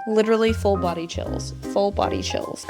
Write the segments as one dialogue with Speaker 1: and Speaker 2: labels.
Speaker 1: Literally full body chills. Full body chills.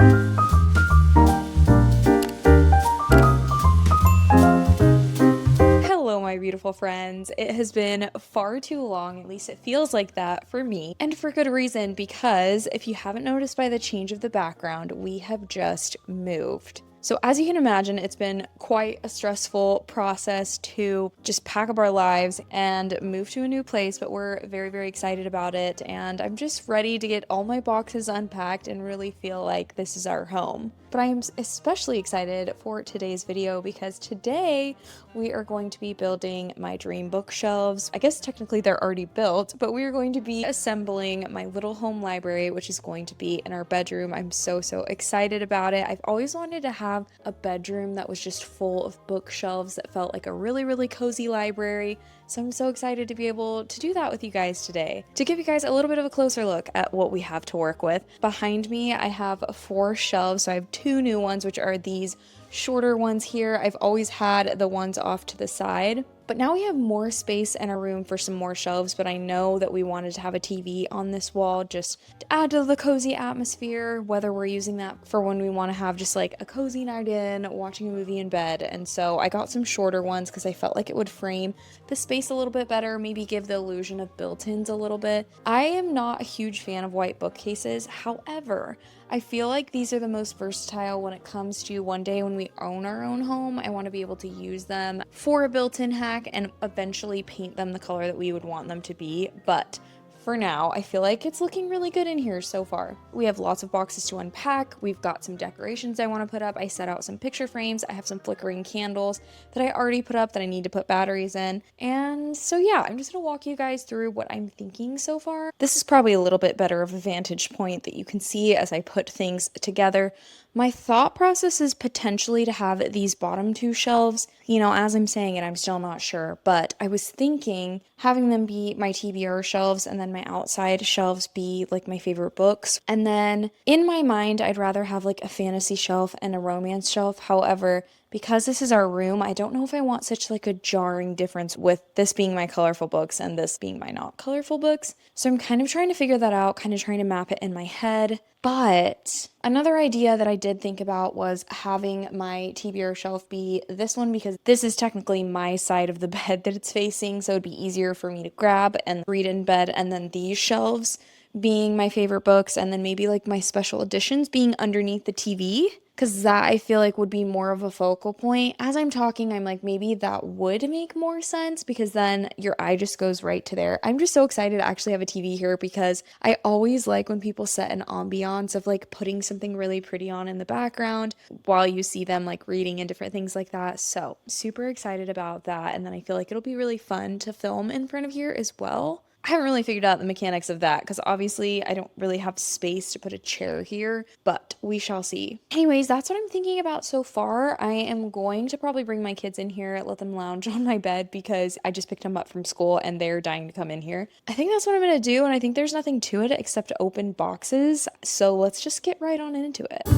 Speaker 1: Hello, my beautiful friends. It has been far too long, at least it feels like that for me, and for good reason, because if you haven't noticed by the change of the background, we have just moved. So as you can imagine, it's been quite a stressful process to just pack up our lives and move to a new place, but we're very, very excited about it, and I'm just ready to get all my boxes unpacked and really feel like this is our home. But I am especially excited for today's video because today we are going to be building my dream bookshelves. I guess technically they're already built, but we are going to be assembling my little home library, which is going to be in our bedroom. I'm so excited about it. I've always wanted to have a bedroom that was just full of bookshelves that felt like a really cozy library. So I'm so excited to be able to do that with you guys today. To give you guys a little bit of a closer look at what we have to work with, behind me I have 4 shelves. So I have 2 new ones, which are these shorter ones here. I've always had the ones off to the side, but now we have more space in our room for some more shelves. But I know that we wanted to have a TV on this wall just to add to the cozy atmosphere, whether we're using that for when we want to have just like a cozy night in, watching a movie in bed. And so I got some shorter ones because I felt like it would frame the space a little bit better, maybe give the illusion of built-ins a little bit. I am not a huge fan of white bookcases. However, I feel like these are the most versatile when it comes to one day when we own our own home. I want to be able to use them for a built-in hack and eventually paint them the color that we would want them to be. But for now, I feel like it's looking really good in here so far. We have lots of boxes to unpack. We've got some decorations I want to put up. I set out some picture frames. I have some flickering candles that I already put up that I need to put batteries in. And so yeah, I'm just gonna walk you guys through what I'm thinking so far. This is probably a little bit better of a vantage point that you can see as I put things together. My thought process is potentially to have these bottom 2 shelves. You know, as I'm saying it, I'm still not sure, but I was thinking having them be my TBR shelves and then my outside shelves be like my favorite books. And then in my mind, I'd rather have like a fantasy shelf and a romance shelf. However, because this is our room, I don't know if I want such like a jarring difference with this being my colorful books and this being my not colorful books. So I'm kind of trying to figure that out, kind of trying to map it in my head. But another idea that I did think about was having my TBR shelf be this one, because this is technically my side of the bed that it's facing, so it'd be easier for me to grab and read in bed, and then these shelves being my favorite books, and then maybe like my special editions being underneath the TV, because that I feel like would be more of a focal point. As I'm talking, I'm like, maybe that would make more sense because then your eye just goes right to there. I'm just so excited to actually have a TV here because I always like when people set an ambiance of like putting something really pretty on in the background while you see them like reading and different things like that. So super excited about that. And then I feel like it'll be really fun to film in front of here as well. I haven't really figured out the mechanics of that because obviously I don't really have space to put a chair here, but we shall see. Anyways, that's what I'm thinking about so far. I am going to probably bring my kids in here, let them lounge on my bed because I just picked them up from school and they're dying to come in here. I think that's what I'm going to do, and I think there's nothing to it except to open boxes. So let's just get right on into it.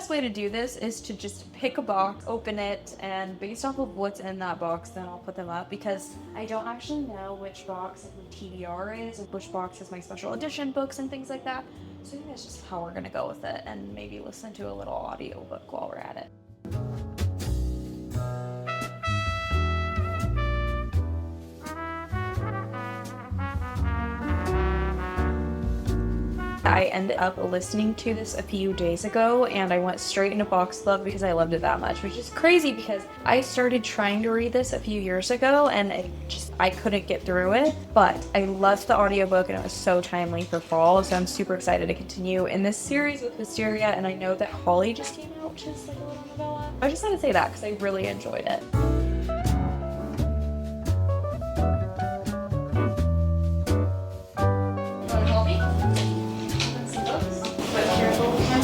Speaker 1: Way to do this is to just pick a box, open it, and based off of what's in that box, then I'll put them up because I don't actually know which box my TBR is and which box is my special edition books and things like that. So I think that's just how we're gonna go with it, and maybe listen to a little audiobook while we're at it. I ended up listening to this a few days ago and I went straight into box club because I loved it that much, which is crazy because I started trying to read this a few years ago and I couldn't get through it, but I loved the audiobook and it was so timely for fall, so I'm super excited to continue in this series with Wisteria. And I know that Holly just came out, which is like a little novella. I just had to say that because I really enjoyed it.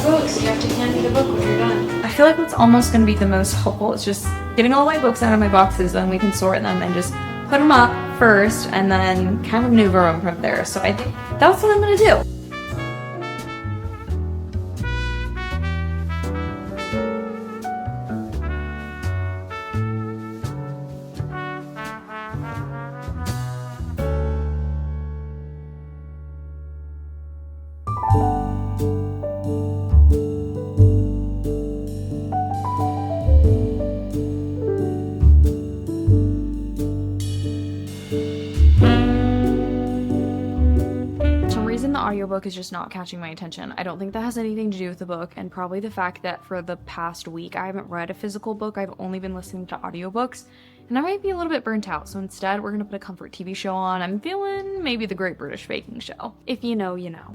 Speaker 1: Books. You have to hand me the book when you're done. I feel like what's almost going to be the most helpful is just getting all my books out of my boxes, then we can sort them and just put them up first and then kind of maneuver them from there. So I think that's what I'm going to do. the audiobook is just not catching my attention. I don't think that has anything to do with the book, and probably the fact that for the past week I haven't read a physical book. I've only been listening to audiobooks, and I might be a little bit burnt out. So instead, we're gonna put a comfort TV show on. I'm feeling maybe The Great British Baking Show. If you know, you know.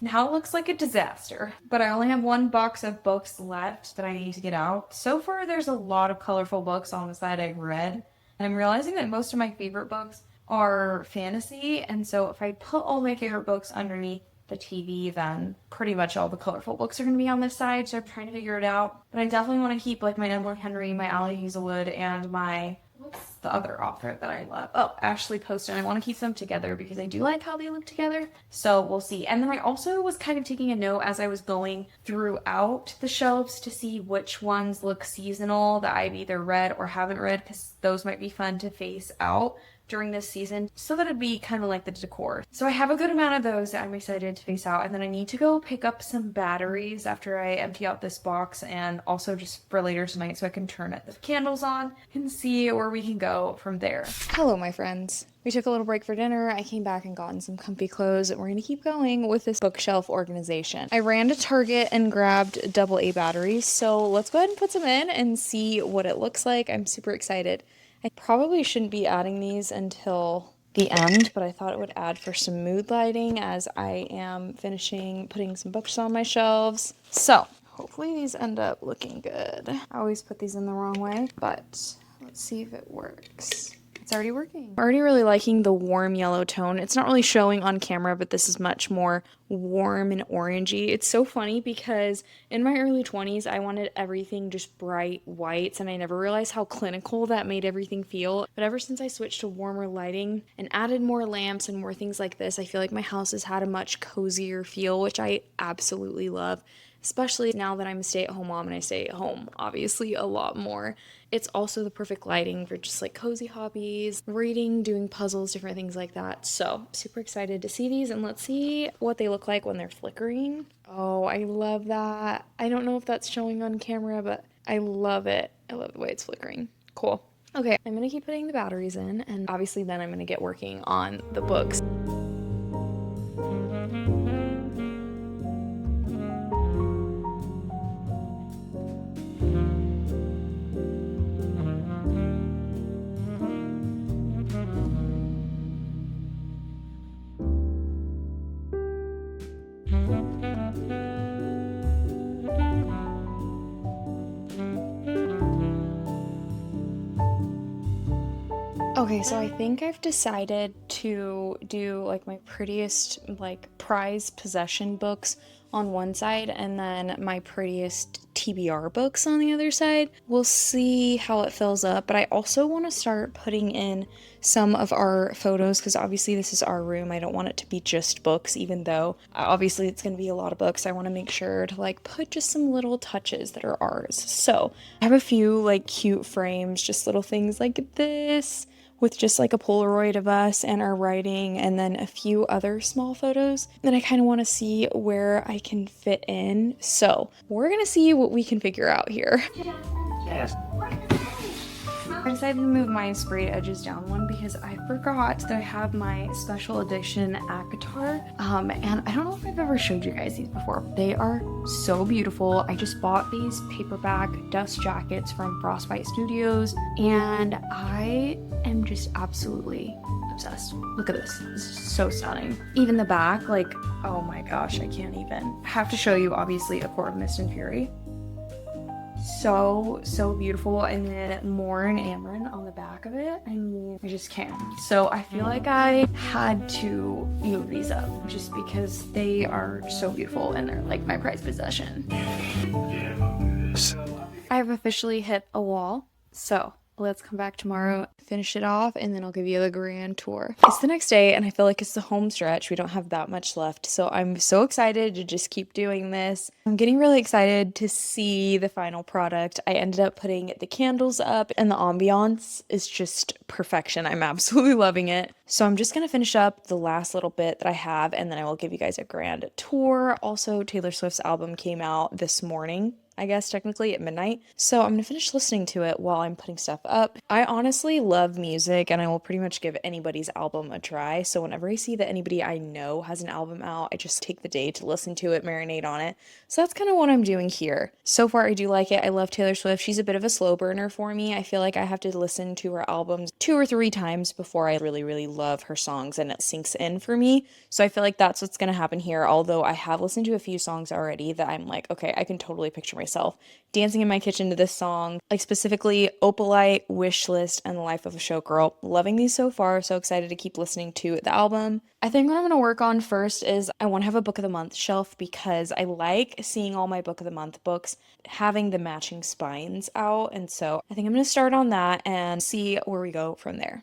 Speaker 1: Now it looks like a disaster, but I only have one box of books left that I need to get out. So far, there's a lot of colorful books on the side I've read, and I'm realizing that most of my favorite books are fantasy, and so if I put all my favorite books underneath the TV, then pretty much all the colorful books are going to be on this side, so I'm trying to figure it out. But I definitely want to keep like my Edward Henry, my Allie Hazelwood, and my... what's the other author that I love? Oh, Ashley Poston. I want to keep them together because I do like how they look together. So we'll see. And then I also was kind of taking a note as I was going throughout the shelves to see which ones look seasonal that I've either read or haven't read, because those might be fun to face out during this season, so that it'd be kind of like the decor. So I have a good amount of those that I'm excited to face out, and then I need to go pick up some batteries after I empty out this box, and also just for later tonight so I can turn the candles on and see where we can go from there. Hello, my friends. We took a little break for dinner. I came back and gotten some comfy clothes, and we're going to keep going with this bookshelf organization. I ran to Target and grabbed AA batteries, so let's go ahead and put some in and see what it looks like. I'm super excited. I probably shouldn't be adding these until the end, but I thought it would add for some mood lighting as I am finishing putting some books on my shelves. So hopefully these end up looking good. I always put these in the wrong way, but let's see if it works. It's already working. I'm already really liking the warm yellow tone. It's not really showing on camera, but this is much more warm and orangey. It's so funny because in my early 20s, I wanted everything just bright whites, and I never realized how clinical that made everything feel. But ever since I switched to warmer lighting and added more lamps and more things like this, I feel like my house has had a much cozier feel, which I absolutely love. Especially now that I'm a stay-at-home mom and I stay at home, obviously, a lot more. It's also the perfect lighting for just like cozy hobbies, reading, doing puzzles, different things like that. So super excited to see these, and let's see what they look like when they're flickering. Oh, I love that. I don't know if that's showing on camera, but I love it. I love the way it's flickering. Cool. Okay, I'm gonna keep putting the batteries in, and obviously then I'm gonna get working on the books. Okay, so I think I've decided to do like my prettiest like prized possession books on one side and then my prettiest TBR books on the other side. We'll see how it fills up, but I also want to start putting in some of our photos because obviously this is our room. I don't want it to be just books, even though obviously it's going to be a lot of books. I want to make sure to like put just some little touches that are ours. So I have a few like cute frames, just little things like this, with just like a Polaroid of us and our writing, and then a few other small photos that I kind of want to see where I can fit in. So we're gonna see what we can figure out here. Yes. I decided to move my sprayed edges down one because I forgot that I have my special edition ACOTAR, and I don't know if I've ever showed you guys these before. They are so beautiful. I just bought these paperback dust jackets from Frostbite Studios, and I am just absolutely obsessed. Look at this. This is so stunning. Even the back, like, oh my gosh, I can't even. I have to show you, obviously, A Court of Mist and Fury. So beautiful, and then Moore and Amron on the back of it. I mean, I just can't. So I feel like I had to move these up just because they are so beautiful and they're like my prized possession. I've officially hit a wall, so let's come back tomorrow, finish it off, and then I'll give you the grand tour. It's the next day, and I feel like it's the home stretch. We don't have that much left, so I'm so excited to just keep doing this. I'm getting really excited to see the final product. I ended up putting the candles up, and the ambiance is just perfection. I'm absolutely loving it. So I'm just gonna finish up the last little bit that I have, and then I will give you guys a grand tour. Also, Taylor Swift's album came out this morning. I guess, technically at midnight. So I'm gonna finish listening to it while I'm putting stuff up. I honestly love music and I will pretty much give anybody's album a try. So whenever I see that anybody I know has an album out, I just take the day to listen to it, marinate on it. So that's kind of what I'm doing here. So far, I do like it. I love Taylor Swift. She's a bit of a slow burner for me. I feel like I have to listen to her albums 2 or 3 times before I really, really love her songs and it sinks in for me. So I feel like that's what's going to happen here. Although I have listened to a few songs already that I'm like, okay, I can totally picture myself dancing in my kitchen to this song, like specifically Opalite, Wishlist, and The Life of a Showgirl. Loving these so far. So excited to keep listening to the album. I think what I'm going to work on first is I want to have a book of the month shelf because I like seeing all my book of the month books having the matching spines out. And so I think I'm going to start on that and see where we go from there.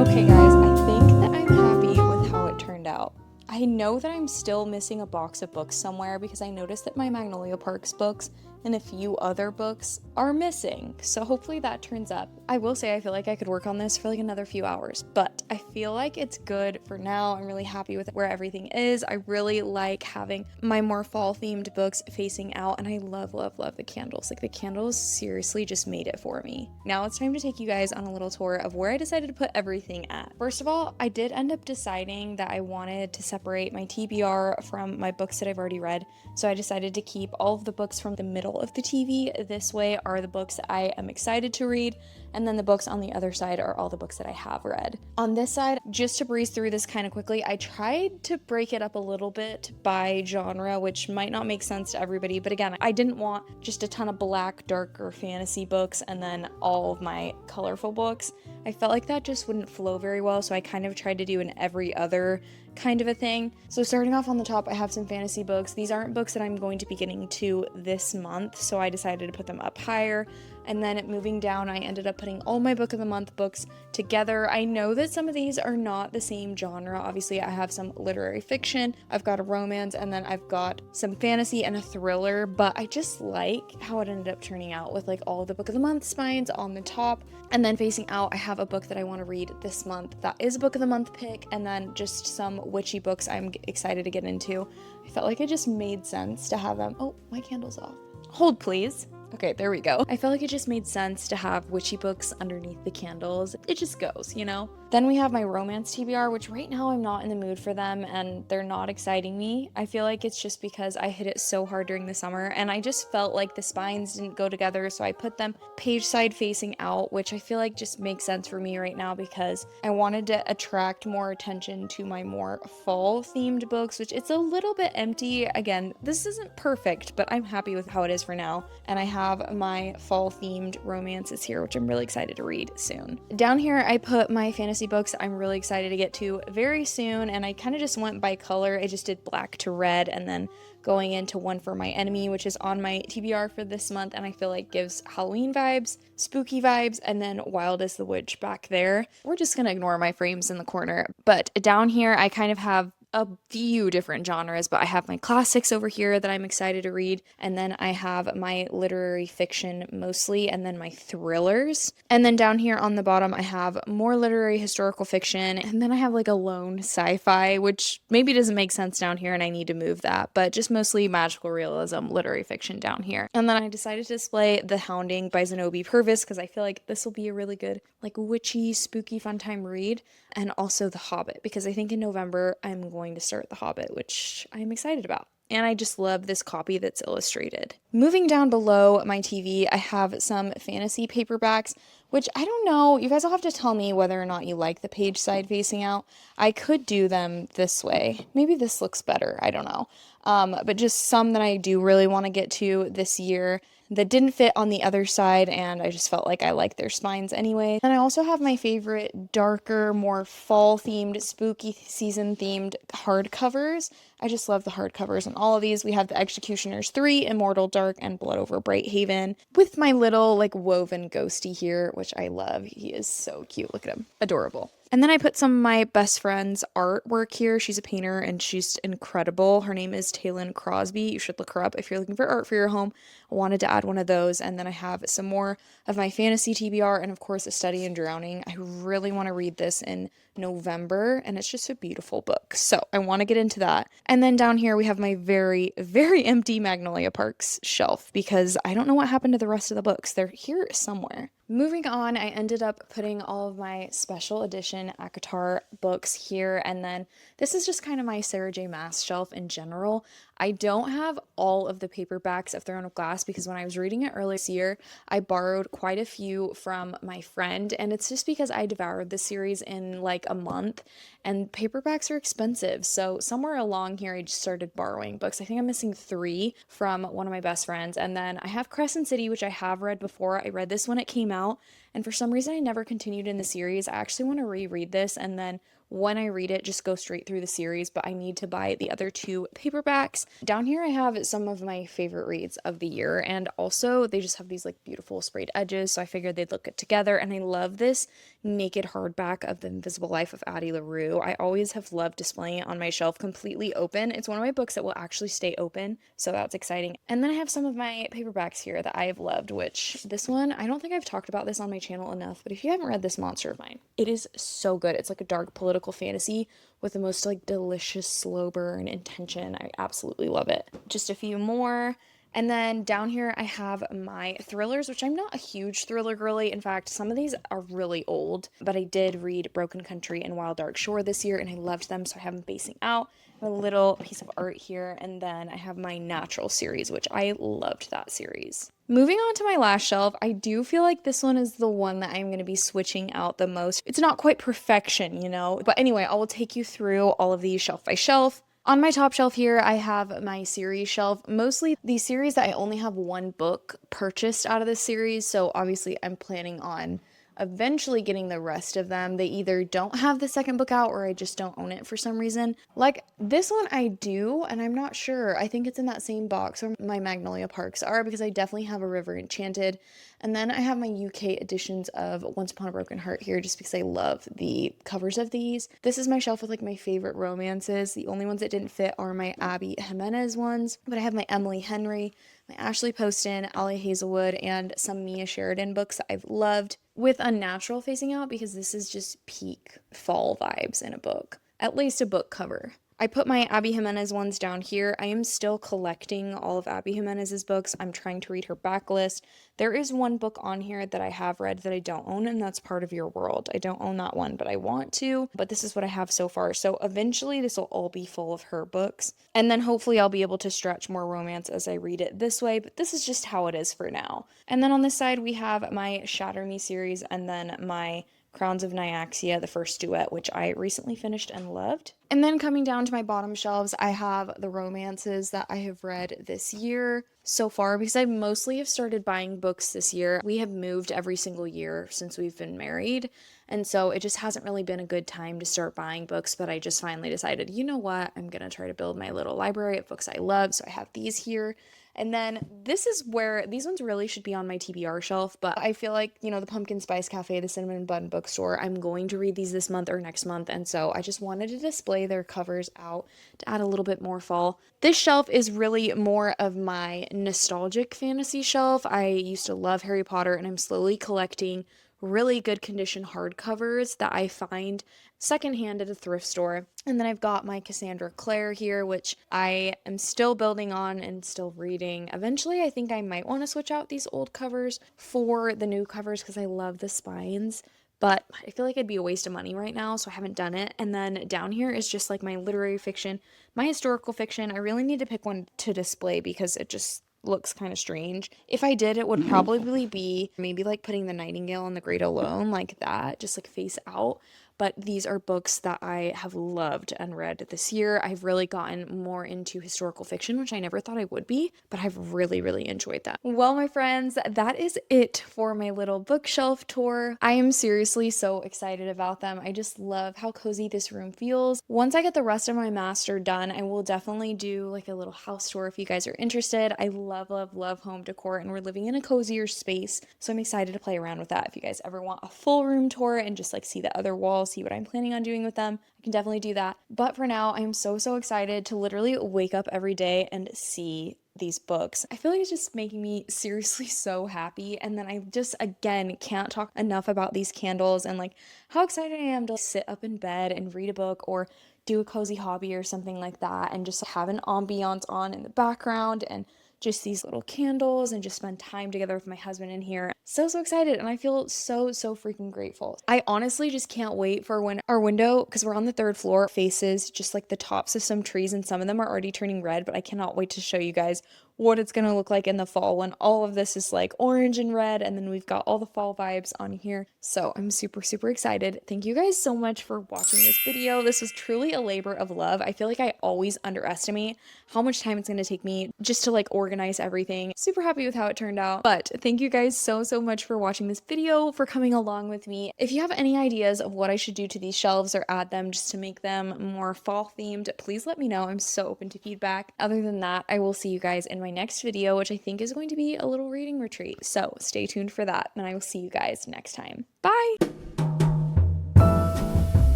Speaker 1: Okay, guys, I think that I'm happy with how it turned out. I know that I'm still missing a box of books somewhere because I noticed that my Magnolia Parks books and a few other books are missing. So hopefully that turns up. I will say I feel like I could work on this for like another few hours, but I feel like it's good for now. I'm really happy with where everything is. I really like having my more fall themed books facing out, and I love, love, love the candles. Like the candles seriously just made it for me. Now it's time to take you guys on a little tour of where I decided to put everything at. First of all, I did end up deciding that I wanted to separate my TBR from my books that I've already read. So I decided to keep all of the books from the middle of the TV. This way are the books that I am excited to read, and then the books on the other side are all the books that I have read. On this side, just to breeze through this kind of quickly, I tried to break it up a little bit by genre, which might not make sense to everybody, but again, I didn't want just a ton of black, darker fantasy books and then all of my colorful books. I felt like that just wouldn't flow very well, so I kind of tried to do an every other kind of a thing. So starting off on the top, I have some fantasy books. These aren't books that I'm going to be getting to this month, so I decided to put them up higher. And then moving down, I ended up putting all my book of the month books together. I know that some of these are not the same genre. Obviously, I have some literary fiction, I've got a romance, and then I've got some fantasy and a thriller, but I just like how it ended up turning out with like all the book of the month spines on the top. And then facing out, I have a book that I want to read this month that is a book of the month pick, and then just some witchy books I'm excited to get into. I felt like it just made sense to have them. Oh, my candle's off. Hold, please. Okay, there we go. I felt like it just made sense to have witchy books underneath the candles. It just goes, you know? Then we have my romance TBR, which right now I'm not in the mood for them and they're not exciting me. I feel like it's just because I hit it so hard during the summer and I just felt like the spines didn't go together, so I put them page side facing out, which I feel like just makes sense for me right now because I wanted to attract more attention to my more fall themed books, which it's a little bit empty. Again, this isn't perfect, but I'm happy with how it is for now. And I have my fall themed romances here, which I'm really excited to read soon. Down here, I put my fantasy books I'm really excited to get to very soon, and I kind of just went by color. I just did black to red and then going into One for My Enemy, which is on my TBR for this month, and I feel like gives Halloween vibes, spooky vibes, and then Wild as the Witch back there. We're just gonna ignore my frames in the corner. But down here, I kind of have a few different genres, but I have my classics over here that I'm excited to read, and then I have my literary fiction mostly, and then my thrillers. And then down here on the bottom, I have more literary historical fiction, and then I have like a lone sci-fi, which maybe doesn't make sense down here, and I need to move that, but just mostly magical realism, literary fiction down here. And then I decided to display The Hounding by Zenobia Purvis, because I feel like this will be a really good, like, witchy, spooky, fun time read, and also The Hobbit, because I think in November I'm going to start The Hobbit, which I'm excited about. And I just love this copy that's illustrated. Moving down below my TV, I have some fantasy paperbacks, which I don't know, you guys will have to tell me whether or not you like the page side facing out. I could do them this way. Maybe this looks better, I don't know. But just some that I do really want to get to this year. that didn't fit on the other side, and I just felt like I liked their spines anyway. And I also have my favorite darker, more fall themed, spooky season themed hardcovers. I just love the hardcovers on all of these. We have the Executioners 3, Immortal Dark, and Blood Over Brighthaven, with my little like woven ghosty here, which I love. He is so cute. Look at him. Adorable. And then I put some of my best friend's artwork here. She's a painter and she's incredible. Her name is Taylin Crosby. You should look her up if you're looking for art for your home. I wanted to add one of those. And then I have some more of my fantasy TBR and, of course, A Study in Drowning. I really want to read this in November, and it's just a beautiful book. So I want to get into that. And then down here we have my very, very empty Magnolia Parks shelf because I don't know what happened to the rest of the books. They're here somewhere. Moving on, I ended up putting all of my special edition ACOTAR books here, and then this is just kind of my Sarah J. Maas shelf in general. I don't have all of the paperbacks of Throne of Glass because when I was reading it earlier this year, I borrowed quite a few from my friend, and it's just because I devoured the series in like a month, and paperbacks are expensive. So somewhere along here, I just started borrowing books. I think I'm missing 3 from one of my best friends, and then I have Crescent City, which I have read before. I read this when it came out, and for some reason I never continued in the series. I actually want to reread this and then when I read it, just go straight through the series, but I need to buy the other 2 paperbacks. Down here I have some of my favorite reads of the year, and also they just have these like beautiful sprayed edges, so I figured they'd look good together. And I love this naked hardback of The Invisible Life of Addie LaRue. I always have loved displaying it on my shelf completely open. It's one of my books that will actually stay open, so that's exciting. And then I have some of my paperbacks here that I have loved, which this one, I don't think I've talked about this on my channel enough, but if you haven't read this monster of mine, it is so good. It's like a dark political fantasy with the most like delicious slow burn and tension. I absolutely love it. Just a few more. And then down here I have my thrillers, which I'm not a huge thriller girly. In fact, some of these are really old, but I did read Broken Country and Wild Dark Shore this year and I loved them, so I have them basing out. I have a little piece of art here, and then I have my Natural series, which I loved that series. Moving on to my last shelf, I do feel like this one is the one that I'm going to be switching out the most. It's not quite perfection, you know, but anyway, I will take you through all of these shelf by shelf. On my top shelf here, I have my series shelf, mostly the series that I only have one book purchased out of this series, so obviously I'm planning on eventually getting the rest of them. They either don't have the second book out or I just don't own it for some reason. Like this one I do, and I'm not sure. I think it's in that same box where my Magnolia Parks are because I definitely have A River Enchanted. And then I have my UK editions of Once Upon a Broken Heart here just because I love the covers of these. This is my shelf with like my favorite romances. The only ones that didn't fit are my Abby Jimenez ones, but I have my Emily Henry, my Ashley Poston, Allie Hazelwood, and some Mia Sheridan books that I've loved, with Unnatural facing out because this is just peak fall vibes in a book, at least a book cover. I put my Abby Jimenez ones down here. I am still collecting all of Abby Jimenez's books. I'm trying to read her backlist. There is one book on here that I have read that I don't own, and that's Part of Your World. I don't own that one, but I want to. But this is what I have so far. So eventually this will all be full of her books. And then hopefully I'll be able to stretch more romance as I read it this way, but this is just how it is for now. And then on this side we have my Shatter Me series and then my Crowns of Nyaxia, the first duet, which I recently finished and loved. And then coming down to my bottom shelves, I have the romances that I have read this year so far because I mostly have started buying books this year. We have moved every single year since we've been married, and so it just hasn't really been a good time to start buying books, but I just finally decided, you know what, I'm going to try to build my little library of books I love, so I have these here. And then this is where these ones really should be on my TBR shelf, but I feel like, you know, the Pumpkin Spice Cafe, the Cinnamon Bun Bookstore, I'm going to read these this month or next month, and so I just wanted to display their covers out to add a little bit more fall. This shelf is really more of my nostalgic fantasy shelf. I used to love Harry Potter, and I'm slowly collecting really good condition hardcovers that I find secondhand at a thrift store. And then I've got my Cassandra Clare here, which I am still building on and still reading. Eventually, I think I might want to switch out these old covers for the new covers because I love the spines. But I feel like it'd be a waste of money right now, so I haven't done it. And then down here is just like my literary fiction, my historical fiction. I really need to pick one to display because it just looks kind of strange. If I did, it would probably be maybe like putting The Nightingale and The Great Alone like that, just like face out. but these are books that I have loved and read this year. I've really gotten more into historical fiction, which I never thought I would be, but I've really, really enjoyed that. Well, my friends, that is it for my little bookshelf tour. I am seriously so excited about them. I just love how cozy this room feels. Once I get the rest of my master done, I will definitely do like a little house tour if you guys are interested. I love, love, love home decor, and we're living in a cozier space, so I'm excited to play around with that. If you guys ever want a full room tour and just like see the other walls, see what I'm planning on doing with them, I can definitely do that. But for now, I'm so, so excited to literally wake up every day and see these books. I feel like it's just making me seriously so happy. And then I just, again, can't talk enough about these candles and like how excited I am to sit up in bed and read a book or do a cozy hobby or something like that, and just have an ambiance on in the background and just these little candles and just spend time together with my husband in here. So, so excited. And I feel so, so freaking grateful. I honestly just can't wait for when our window, because we're on the third floor, faces just like the tops of some trees, and some of them are already turning red, but I cannot wait to show you guys what it's going to look like in the fall when all of this is like orange and red, and then we've got all the fall vibes on here. So I'm super, super excited. Thank you guys so much for watching this video. This was truly a labor of love. I feel like I always underestimate how much time it's going to take me just to like organize everything. Super happy with how it turned out. But thank you guys so, so much for watching this video, for coming along with me. If you have any ideas of what I should do to these shelves or add them just to make them more fall themed, please let me know. I'm so open to feedback. Other than that, I will see you guys in my next video, which I think is going to be a little reading retreat. So stay tuned for that, and I will see you guys next time. Bye!